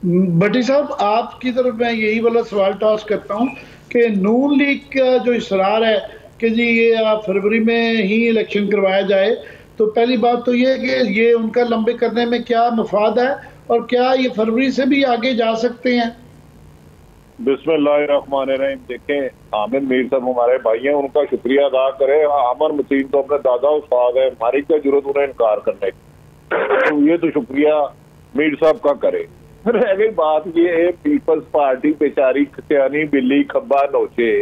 भट्टी साहब, आपकी तरफ मैं यही वाला सवाल टॉस करता हूँ कि नून लीग का जो इसरार है कि जी ये आप फरवरी में ही इलेक्शन करवाया जाए, तो पहली बात तो ये है कि ये उनका लंबे करने में क्या मफाद है और क्या ये फरवरी से भी आगे जा सकते हैं? बिस्मिल्लाहिर्रहमानिर्रहीम। देखें, आमिर मीर साहब हमारे भाई हैं, उनका शुक्रिया अदा करें। अमर मसीन तो अपने दादा उस्ताद है, हमारी क्या जरूरत उन्हें इनकार करने की। तो ये तो शुक्रिया मीर साहब का करे। रह गई बात, ये पीपल्स पार्टी बेचारी खसियानी बिल्ली खब्बा नोचे।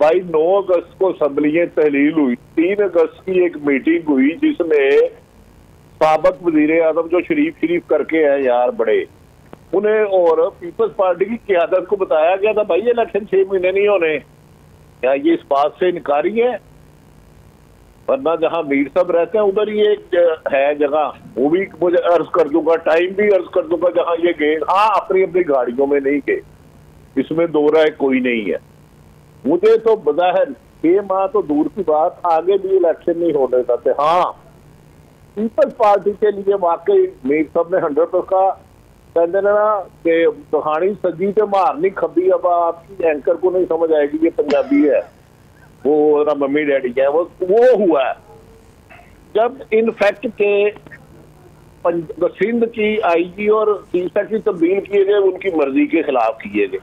भाई 9 अगस्त को असम्बलियां तहलील हुई, 3 अगस्त की एक मीटिंग हुई जिसमें साबक वजीर आजम जो शरीफ शरीफ करके है यार बड़े, उन्हें और पीपल्स पार्टी की क्यादत को बताया गया था भाई इलेक्शन 6 महीने नहीं होने। क्या ये इस बात से इनकारी है? वरना जहां मीर साहब रहते हैं उधर ही एक है जगह, वो भी मुझे अर्ज कर दूंगा, टाइम भी अर्ज कर दूंगा, जहां ये गए। हाँ, अपनी अपनी गाड़ियों में नहीं गए, इसमें दो राय कोई नहीं है। मुझे तो बज़ाहिर 6 माह तो दूर की बात, आगे भी इलेक्शन नहीं होने देते। हाँ, पीपल्स पार्टी के लिए वाकई मीर साहब ने 100% का कहते ना कि कहानी सजी तो मारनी खब्बी। अब आपकी एंकर को नहीं समझ आएगी, ये पंजाबी है, वो ना मम्मी डैडी है, वो हुआ है जब इनफैक्ट के सिंध की आईजी और चीफ सेक्रेटरी तब्दील किए गए, उनकी मर्जी के खिलाफ किए गए।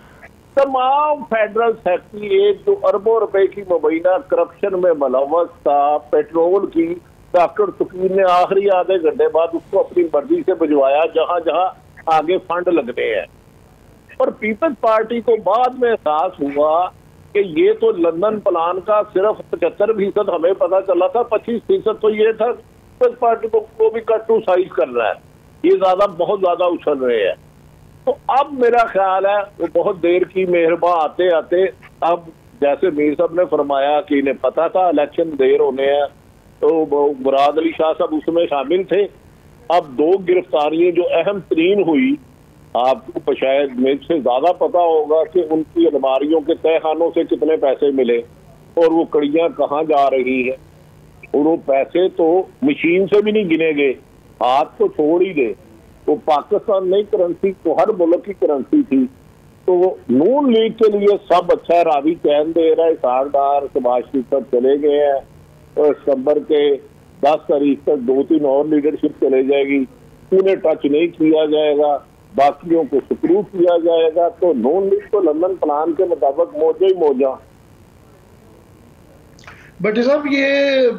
तमाम फेडरल सेक्रेटरीट जो अरबों रुपए की मुबैना करप्शन में मुलव्वस था, पेट्रोल की डॉक्टर तुकीर ने आखिरी आधे घंटे बाद उसको अपनी मर्जी से भिजवाया जहां जहां आगे फंड लगने हैं। और पीपल्स पार्टी को बाद में एहसास हुआ कि ये तो लंदन प्लान का सिर्फ 75% हमें पता चला था, 25% तो ये था पीपल्स पार्टी को भी कट टू साइज कर रहा है, ये बहुत ज्यादा उछल रहे हैं। तो अब मेरा ख्याल है वो बहुत देर की मेहरबा आते आते, अब जैसे मीर साहब ने फरमाया कि इन्हें पता था इलेक्शन देर होने हैं, तो मुराद अली शाह साहब उसमें शामिल थे। अब 2 गिरफ्तारियां जो अहम तरीन हुई, आपको शायद मेरे से ज्यादा पता होगा कि उनकी अलमारियों के तहखानों से कितने पैसे मिले और वो कड़ियां कहाँ जा रही है। और वो पैसे तो मशीन से भी नहीं गिने गए, हाथ को छोड़ ही दे, वो पाकिस्तान नहीं करेंसी तो हर मुल्क की करेंसी थी। तो नून लीग के लिए सब अच्छा है, रावी चैन दे रहा है, सारदार शबाज शरीफ सब चले गए हैं और सितंबर के 10 तारीख तक 2-3 और लीडरशिप चले जाएगी, उन्हें टच नहीं किया जाएगा, बाकियों को स्क्रू किया जाएगा। तो नून लीग तो लंदन प्लान के मुताबिक मौजा ही मौजा। भट्टी साहब, ये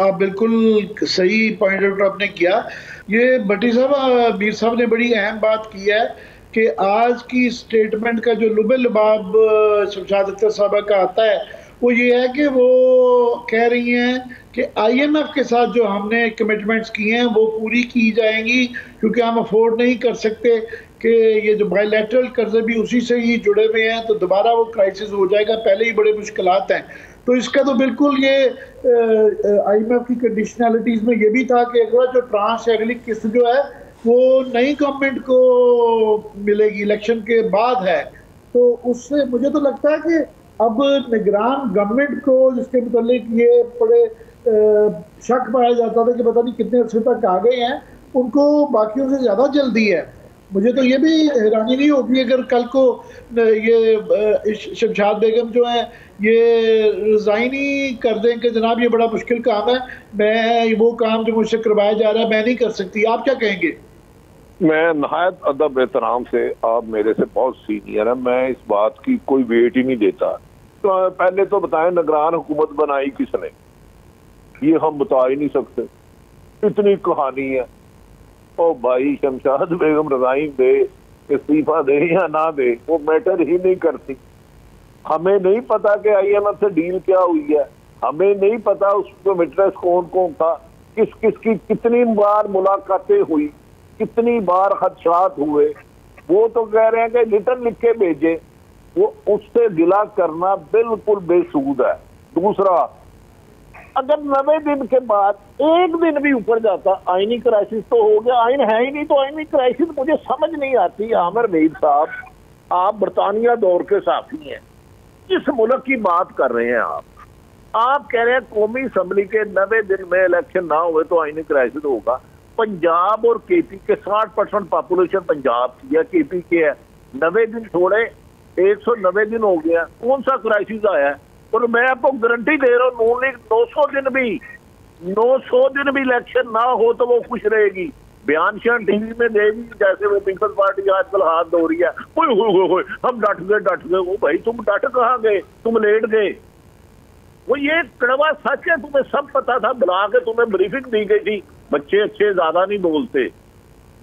आप बिल्कुल सही पॉइंट आउट आपने किया। ये भट्टी साहब, मीर साहब ने बड़ी अहम बात की है कि आज की स्टेटमेंट का जो लुबे लबाब शमशाद अख्तर साहबा का आता है, वो ये है कि वो कह रही हैं कि आईएमएफ के साथ जो हमने कमिटमेंट्स की हैं वो पूरी की जाएंगी, क्योंकि हम अफोर्ड नहीं कर सकते कि ये जो बायलैटरल कर्जे भी उसी से ही जुड़े हुए हैं, तो दोबारा वो क्राइसिस हो जाएगा, पहले ही बड़े मुश्किलात हैं। तो इसका तो बिल्कुल ये आईएमएफ की कंडीशनैलिटीज में ये भी था कि अगला जो ट्रांस है, अगली किस्त जो है वो नई गवर्नमेंट को मिलेगी, इलेक्शन के बाद है। तो उससे मुझे तो लगता है कि अब निगरान गवर्नमेंट को जिसके मुतालिक ये बड़े शक पाया जाता था कि पता नहीं कितने अर्से तक आ गए हैं, उनको बाकियों से ज़्यादा जल्दी है। मुझे तो ये भी हैरानी नहीं होगी अगर कल को ये शमशाद बेगम जो है ये रिजाइन ही कर दें कि जनाब ये बड़ा मुश्किल काम है, मैं वो काम जो मुझसे करवाया जा रहा है मैं नहीं कर सकती। आप क्या कहेंगे? मैं नहायत अदब एहतराम से, आप मेरे से बहुत सीनियर है, मैं इस बात की कोई वेट ही नहीं देता। तो पहले तो बताएं निगरान हुकूमत बनाई किसने, ये हम बता ही नहीं सकते, इतनी कहानी है। ओ भाई, शमशाद बेगम रिजाइन दे, इस्तीफा दे या ना दे, वो मैटर ही नहीं करती। हमें नहीं पता कि आईएमएफ से डील क्या हुई है, हमें नहीं पता उसको मिट्रेस कौन कौन था, किस किस की कितनी बार मुलाकातें हुई, कितनी बार खदशात हुए। वो तो कह रहे हैं कि रिटर्न लिख के भेजे, वो उससे गिला करना बिल्कुल बेसूद है। दूसरा, अगर 90 दिन के बाद एक दिन भी ऊपर जाता, आईनी क्राइसिस तो हो गया, आइन है ही नहीं तो आईनी क्राइसिस मुझे समझ नहीं आती। आमिर मीर साहब, आप बरतानिया दौर के साथी हैं, किस मुल्क की बात कर रहे हैं आप कह रहे हैं कौमी असम्बली के 90 दिन में इलेक्शन ना हुए तो आईनी क्राइसिस होगा। पंजाब और केपी के 60% पॉपुलेशन पंजाब की है, केपी के है। 90 दिन छोड़े, 190 दिन हो गया, कौन सा क्राइसिस आया है? और मैं आपको गारंटी दे रहा हूँ, नून लीग 900 दिन भी इलेक्शन ना हो तो वो खुश रहेगी। बयान शान टीवी में देगी जैसे वो पीपल्स पार्टी आजकल हाथ धो रही है, ओए हम डट गए। वो भाई तुम डट कहाँ गए, तुम लेट गए। वो ये कड़वा सच है, तुम्हें सब पता था, बुला के तुम्हें ब्रीफिंग दी गई थी। बच्चे अच्छे ज्यादा नहीं बोलते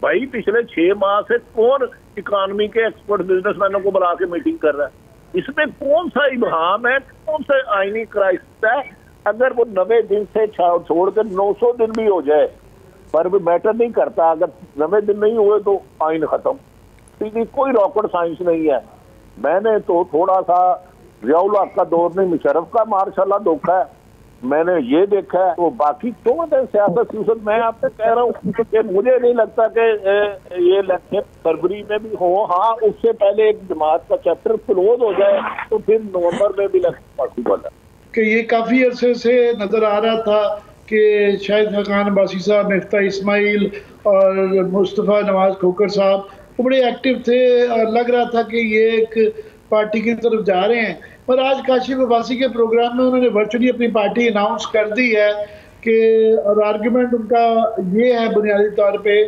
भाई। पिछले 6 माह से कौन इकोनॉमी के एक्सपर्ट बिजनेसमैनों को बुला के मीटिंग कर रहा है? इसमें कौन सा इबहाम है, कौन सा आईनी क्राइसिस है? अगर वो 90 दिन से छोड़ कर 900 दिन भी हो जाए पर भी मैटर नहीं करता। अगर 90 दिन नहीं हुए तो आइन खत्म। सीधी कोई रॉकेट साइंस नहीं है। मैंने तो थोड़ा सा जियाउल हक का दौर नहीं, मुशर्रफ का मार्शाल्लाह धोखा है मैंने ये देखा है। वो बाकी क्यों है सियासत सियासत। मैं आपसे कह रहा हूँ कि मुझे नहीं लगता कि ये इलेक्शन फरवरी में भी हो। हाँ, उससे पहले एक जमात का चैप्टर क्लोज हो जाए तो फिर नवंबर में भी इलेक्शन पॉसिबल है। कि ये काफ़ी अरसे से नज़र आ रहा था कि शाहिद खान अब्बासी साहब, मिफ्ता इस्माइल और मुस्तफ़ा नवाज खोखर साहब वो बड़े एक्टिव थे और लग रहा था कि ये एक पार्टी की तरफ जा रहे हैं। पर आज काशिफ अब्बासी के प्रोग्राम में उन्होंने वर्चुअली अपनी पार्टी अनाउंस कर दी है कि, और आर्गुमेंट उनका ये है बुनियादी तौर पे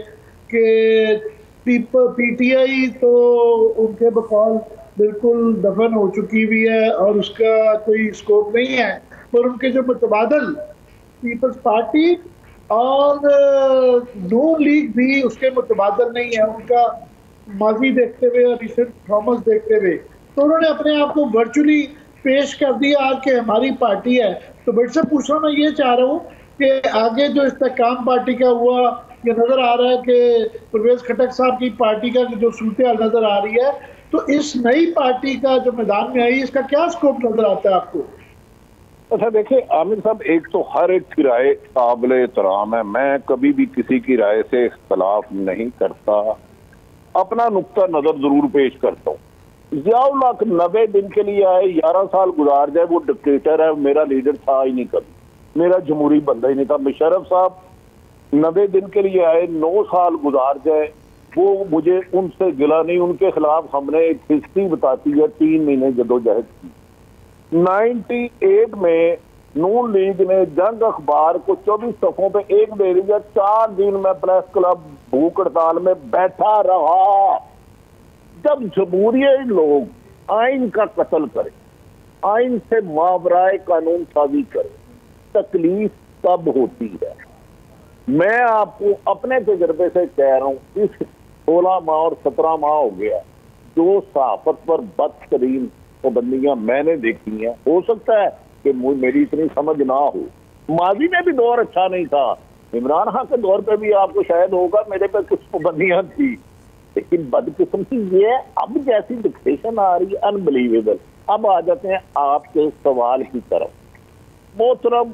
कि पीटीआई तो उनके बकौल बिल्कुल दफन हो चुकी हुई है और उसका कोई स्कोप नहीं है। पर उनके जो मुतबादल पीपल्स पार्टी और नून लीग भी उसके मुतबादल नहीं है, उनका माजी देखते हुए और रिसेंट थॉमस देखते हुए। तो उन्होंने अपने आप को वर्चुअली पेश कर दिया आज के हमारी पार्टी है। तो बट से पूछना मैं ये चाह रहा हूँ कि आगे जो इस्तेकाम पार्टी का हुआ, ये नज़र आ रहा है कि परवेज खटक साहब की पार्टी का जो सूरत हाल नज़र आ रही है, तो इस नई पार्टी का जो मैदान में आई इसका क्या स्कोप नज़र आता है आपको? अच्छा देखिए आमिर साहब, एक तो हर एक की राय काबिल एहतराम है। मैं कभी भी किसी की राय से इख्तलाफ नहीं करता, अपना नुक्ता नजर जरूर पेश करता हूँ। जियाउल हक 90 दिन के लिए आए, 11 साल गुजार जाए, वो डिक्टेटर है, मेरा लीडर था ही नहीं कभी, मेरा जमहूरी बंदा ही नहीं था। मुशर्रफ साहब 90 दिन के लिए आए, 9 साल गुजार जाए, वो मुझे उनसे गिला नहीं। उनके खिलाफ हमने एक हिस्ट्री बताती है, 3 महीने जदोजहद की। 98 में नून लीग ने जंग अखबार को 24 सफ़ों पे एक दे दिया। 4 दिन में प्रेस क्लब भूख हड़ताल में बैठा रहा। जब जमहूरियत लोग आइन का कत्ल करे, आइन से मावराए कानून साजी करे, तकलीफ तब होती है। मैं आपको अपने तजर्बे से कह रहा हूँ, इस 16 माह और 17 माह हो गया जो सहाफत पर बदतरीन पाबंदियां मैंने देखी हैं। हो सकता है कि मेरी इतनी समझ ना हो, माजी में भी दौर अच्छा नहीं था, इमरान खान के दौर पे भी आपको शायद होगा मेरे पे कुछ पाबंदियां थी, लेकिन बदकिस्मती ये है अब जैसी डिक्टेशन आ रही है अनबिलीवेबल। अब आ जाते हैं आपके सवाल की तरफ। मोहतरम,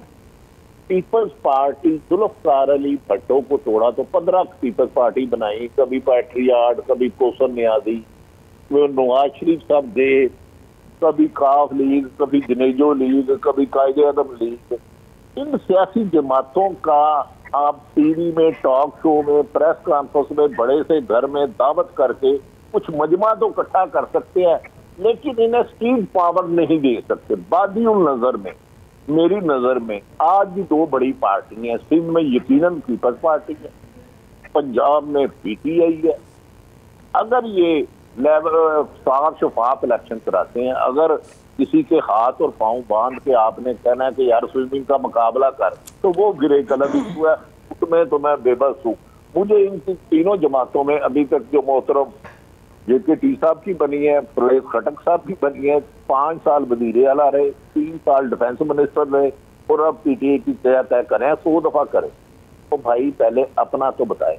पीपल्स पार्टी जुल्फकार अली भट्टो को तोड़ा तो 15 पीपल्स पार्टी बनाई, कभी पैट्रियार्ड, कभी कोसर न्याजी, नवाज शरीफ साहब दे, कभी काफ लीग, कभी जनेजो लीग, कभी कायदे आदम लीग। इन सियासी जमातों का आप टीवी में, टॉक शो में, प्रेस कॉन्फ्रेंस में, बड़े से घर में दावत करके कुछ मजमा तो इकट्ठा कर सकते हैं, लेकिन इन्हें स्ट्रीट पावर नहीं दे सकते। बादियुल नजर में, मेरी नजर में आज भी 2 बड़ी पार्टी हैं। सिंध में यकीनन पीपल्स पार्टी है, पंजाब में पीटीआई है। अगर ये साफ शफाफ इलेक्शन कराते हैं, अगर किसी के हाथ और पांव बांध के आपने कहना है कि यार स्विमिंग का मुकाबला कर, तो वो गिरे कलम हुआ, उसमें तो मैं बेबस हूँ। मुझे इन तीनों जमातों में अभी तक जो मोहतरम जेके साहब की बनी है, परवेज खटक साहब की बनी है, 5 साल वजीर आला रहे, 3 साल डिफेंस मिनिस्टर रहे, और अब पीटीआई की तय करें, 100 दफा करें, तो भाई पहले अपना तो बताएं।